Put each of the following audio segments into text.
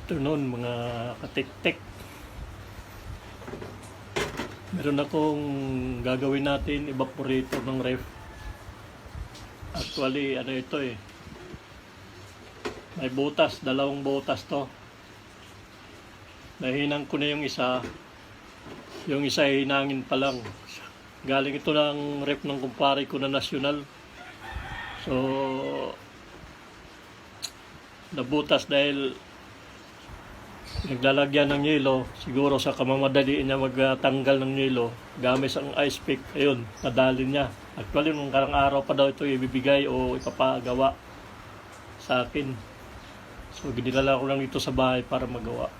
Afternoon mga katik-tik. Meron akong gagawin natin evaporator ng ref. Actually ano ito may butas, dalawang butas to. Nahinang ko na yung isa ay hinangin pa lang. Galing ito ng ref ng kumpare ko na nasyonal. So nabutas dahil naglalagyan ng yelo, siguro sa kamamadali niya magtanggal ng yelo gamit ang ice pick. Ayun, nadali niya. Actually nung karang araw pa daw ito ibibigay o ipapagawa sa akin. So ginilala ko lang dito sa bahay para magawa.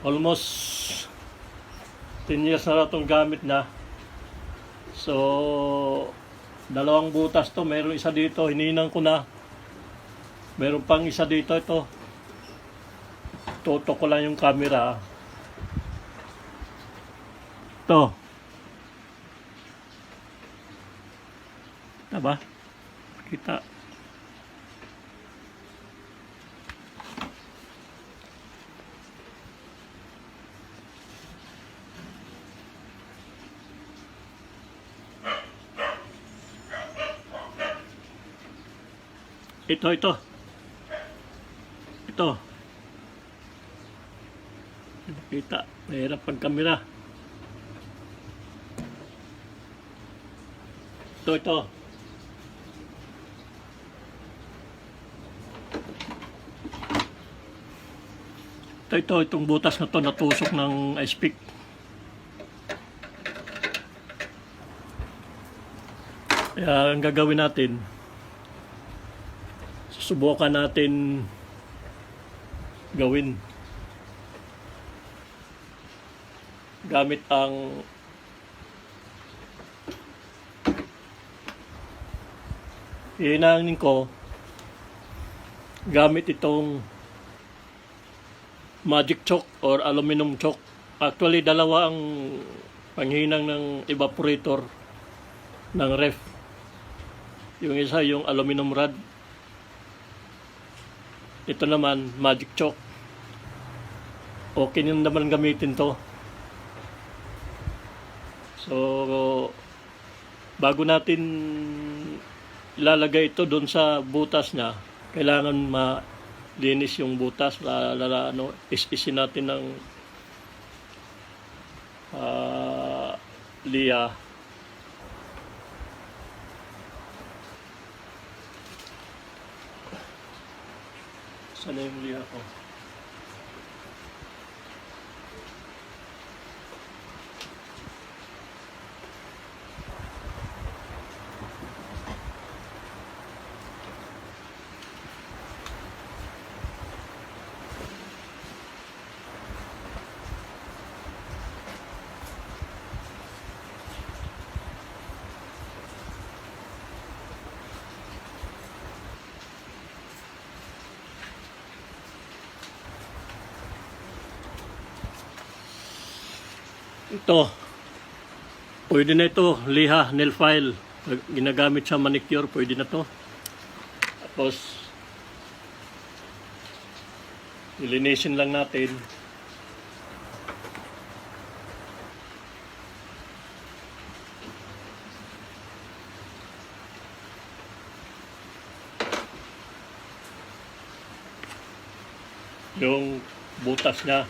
Almost 10 years na raw itong gamit na. So dalawang butas to, meron isa dito, hininang ko na. Meron pang isa dito, ito. Tutok ko lang yung camera. Ito. Diba? Kita. Ito. Kita, mahirap pag kamera. Ito. Itong butas na to natusok ng ice pick. Kaya ang gagawin natin, susubukan natin gawin gamit ang hinangin ko gamit itong magic chalk or aluminum chalk. Actually dalawa ang panghinang ng evaporator ng ref. Yung isa yung aluminum rod, ito naman magic chalk. Okay nyo naman gamitin to. So bago natin ilalagay ito doon sa butas niya, kailangan malinis yung butas. Is-isin natin ng liya. Sana yung liya ko? Ito, pwede na ito, liha, nail file, ginagamit sa manicure, pwede na to. Tapos ilinisin lang natin. Yung butas niya.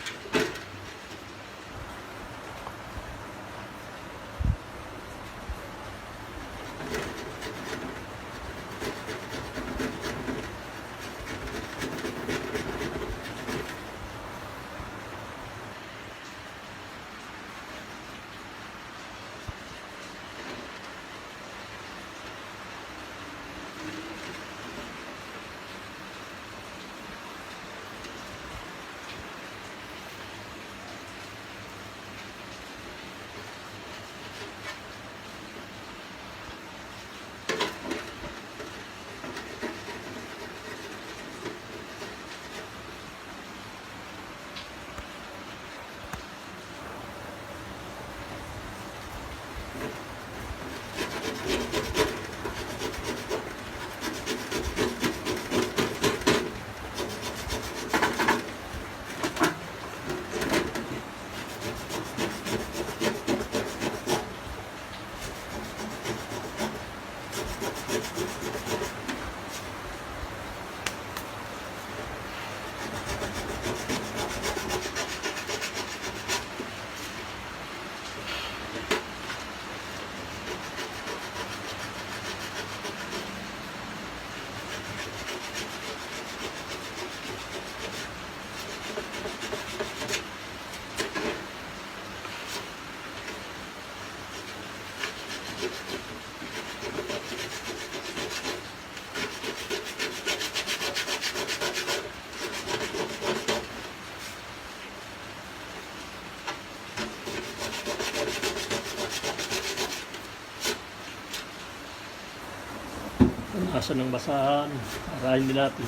punasan ng basahan para hindi natin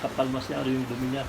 kapal masyado yung dumi niya.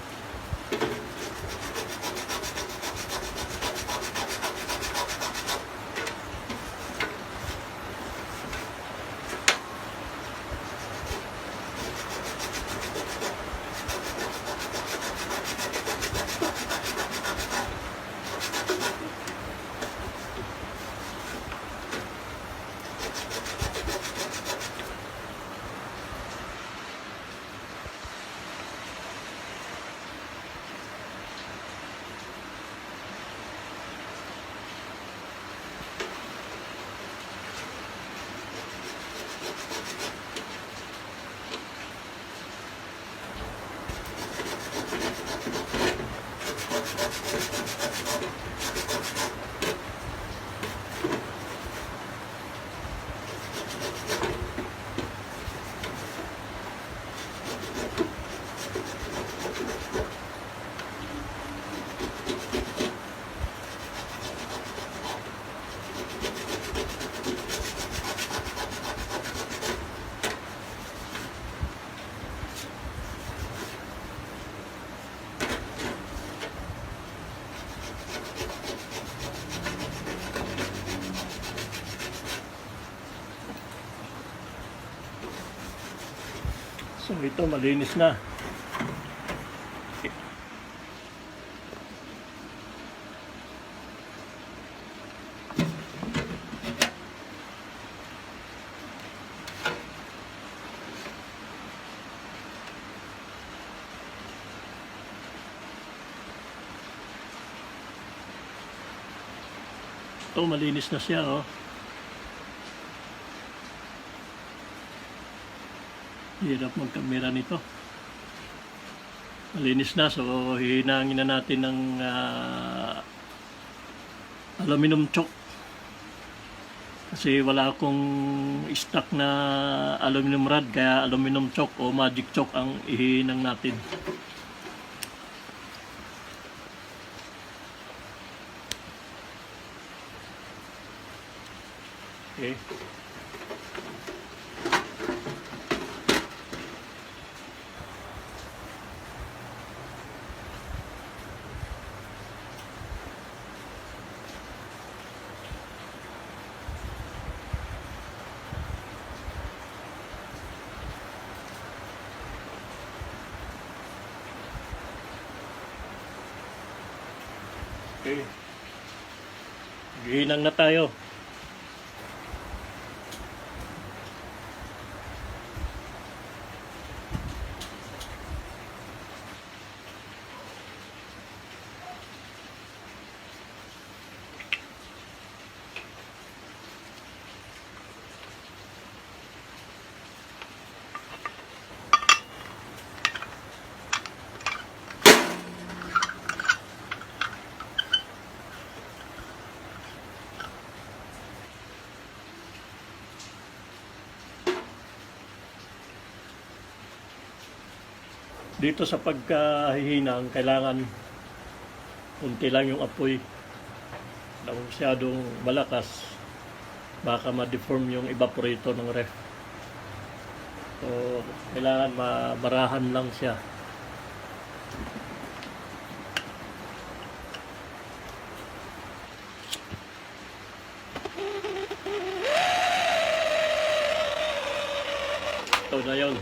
So ito malinis na. Ito malinis na siya, oh. Hirap magkamera nito. Malinis na, so hihinangin na natin ng aluminum chalk. Kasi wala akong stock na aluminum rod, kaya aluminum chalk o magic chalk ang ihinang natin. Okay. Okay. Gihinang na tayo. Dito sa pagkahihinang, kailangan unti lang yung apoy. Kung masyadong malakas, baka ma-deform yung evaporator ng ref. So, kailangan marahan lang siya. Ito na yun.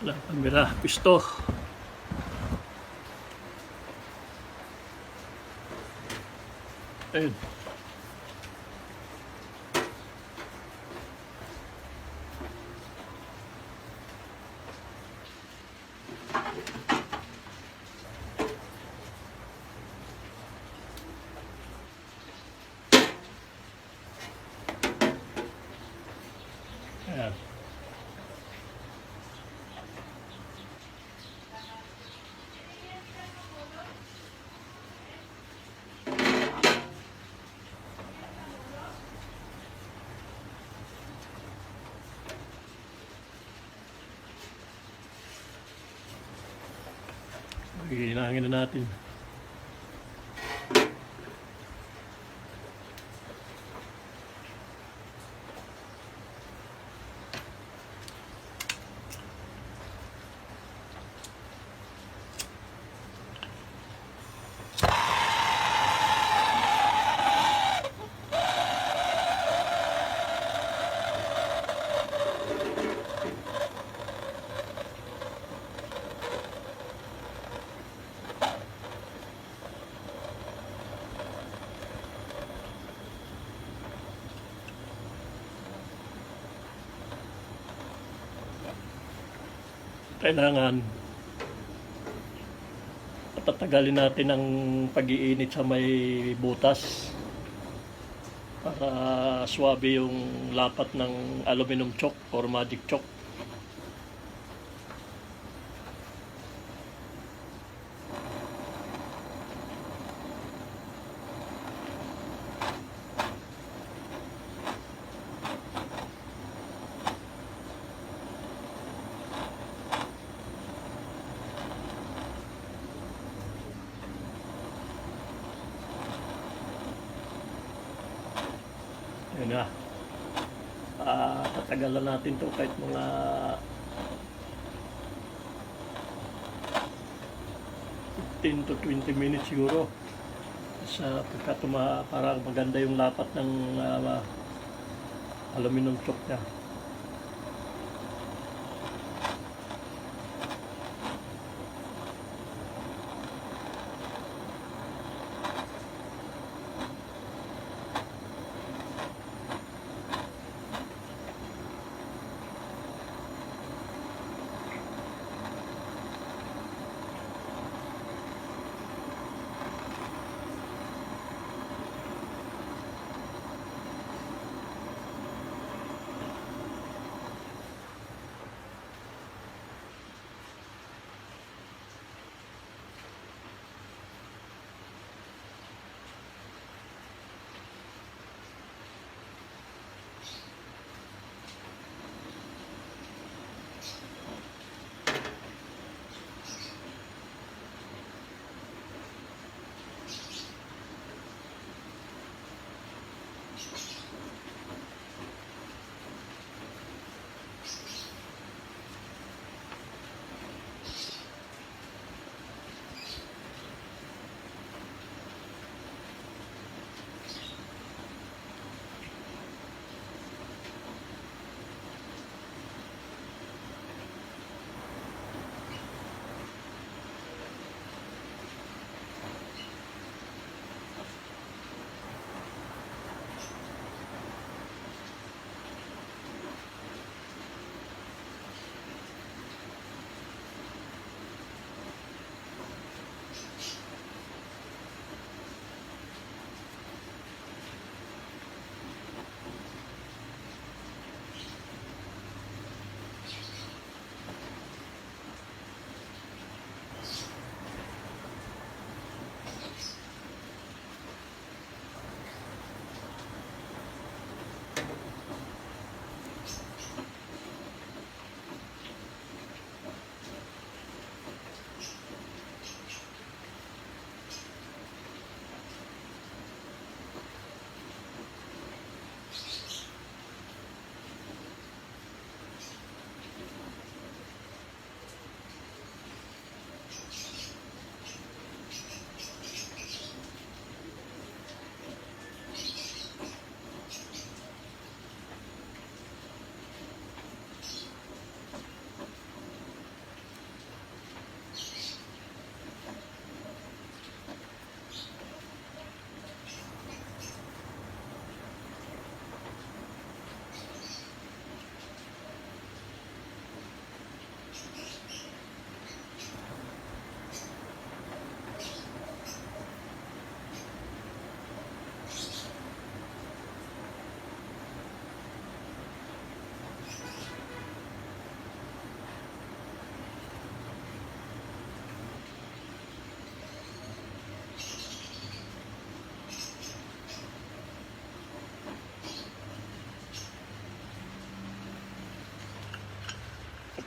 Wala, kamera, pisto. Ayun. Ayan. Hinahangin na natin. Kailangan patatagalin natin ang pag-iinit sa may butas para swabe yung lapat ng aluminum chalk or magic chalk. Yun na. Tatagalan natin to kahit mga 15 to 20 minutes siguro. Sa para maganda yung lapat ng aluminum chalk niya.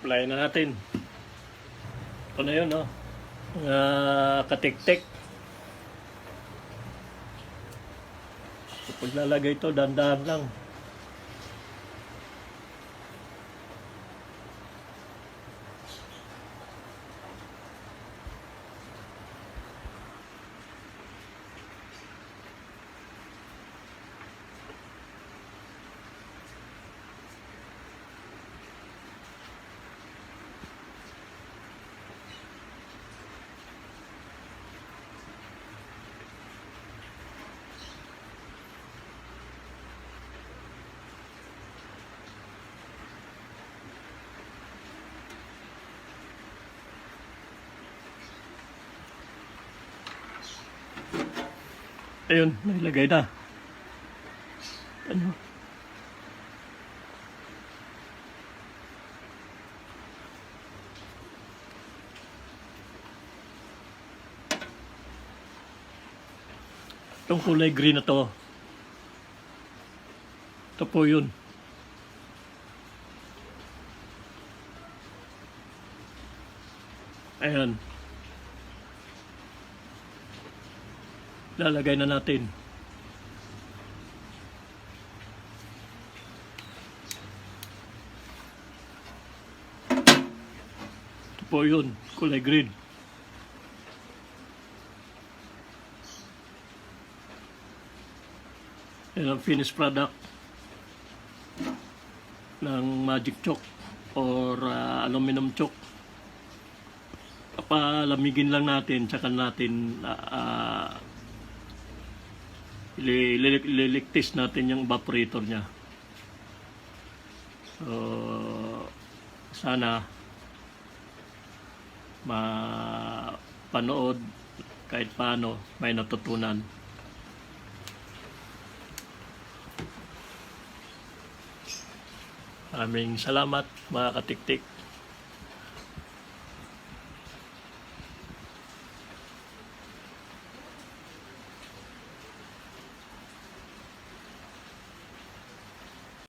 Apply na natin. Ito na yun, no? Mga katik-tik. So, paglalagay ito, dahan-dahan lang. Ayun, nailagay na. Ano? Itong kulay green na to. Ito po yun. Ayan. Lalagay na natin. Ito po yun, kulay green. Yan ang finished product ng magic chalk or aluminum chalk. Papalamigin lang natin, tsaka natin ililiktis natin yung evaporator niya. So, sana mapanood kahit paano may natutunan. Maraming salamat mga katiktik.